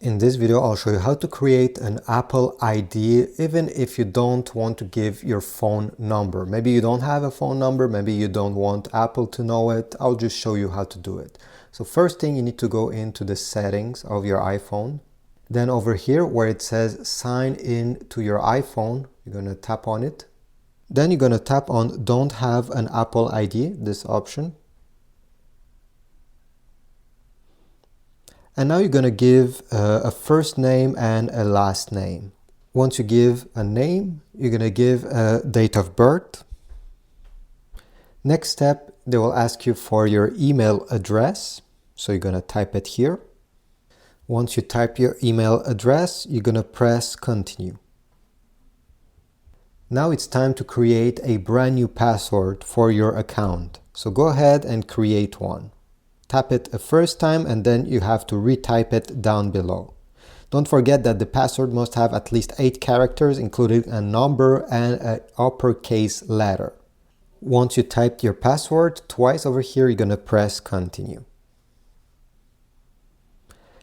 In this video, I'll show you how to create an Apple ID even if you don't want to give your phone number. Maybe you don't have a phone number, maybe you don't want Apple to know it. I'll just show you how to do it. So first thing, you need to go into the settings of your iPhone. Then over here where it says sign in to your iPhone, you're going to tap on it. Then you're going to tap on don't have an Apple ID, this option. And now you're going to give a first name and a last name. Once you give a name, you're going to give a date of birth. Next step, they will ask you for your email address. So you're going to type it here. Once you type your email address, you're going to press continue. Now it's time to create a brand new password for your account. So go ahead and create one. Tap it a first time and then you have to retype it down below. Don't forget that the password must have at least 8 characters, including a number and an uppercase letter. Once you typed your password twice over here, you're going to press continue.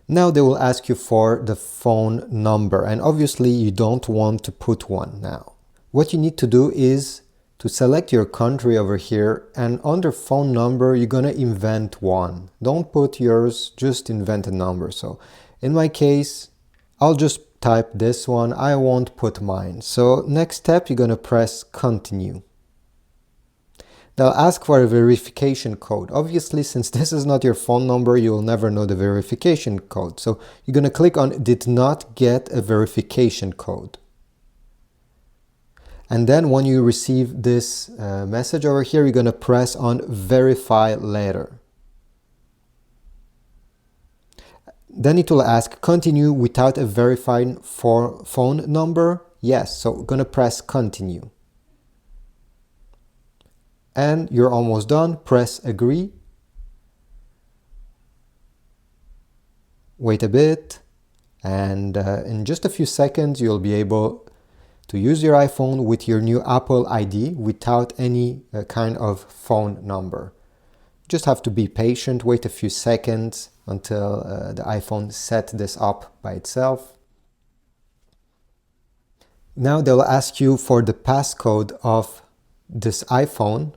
Now they will ask you for the phone number, and obviously you don't want to put one now. What you need to do is to select your country over here, and under phone number you're gonna invent one. Don't put yours, just invent a number. So in my case, I'll just type this one. I won't put mine. So next step, you're gonna press continue. They'll ask for a verification code. Obviously, since this is not your phone number, you will never know the verification code. So you're gonna click on did not get a verification code. And then when you receive this message over here, you're going to press on verify later. Then it will ask continue without a verified phone number. Yes, so we're going to press continue. And you're almost done. Press agree. Wait a bit. And in just a few seconds, you'll be able to use your iPhone with your new Apple ID without any kind of phone number. Just have to be patient, wait a few seconds until the iPhone set this up by itself. Now they'll ask you for the passcode of this iPhone.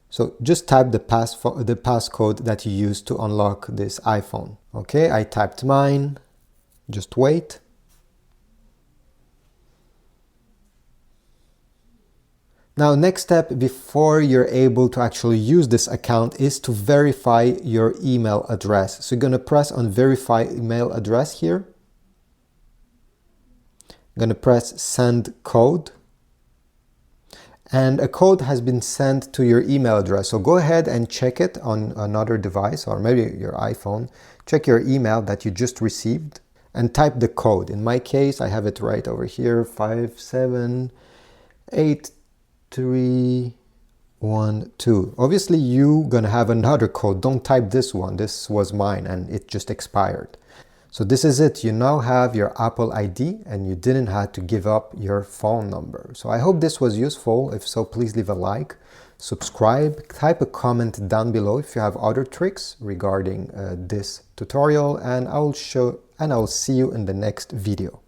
So just type the passcode that you use to unlock this iPhone. Okay, I typed mine, just wait. Now, next step before you're able to actually use this account is to verify your email address. So you're going to press on verify email address here. I'm going to press send code. And a code has been sent to your email address. So go ahead and check it on another device or maybe your iPhone. Check your email that you just received and type the code. In my case, I have it right over here, 578 312. Obviously you're gonna have another code. Don't type this one. This was mine and it just expired. So this is it. You now have your Apple ID and you didn't have to give up your phone number. So I hope this was useful. If so, please leave a like, subscribe, type a comment down below if you have other tricks regarding this tutorial, and I will see you in the next video.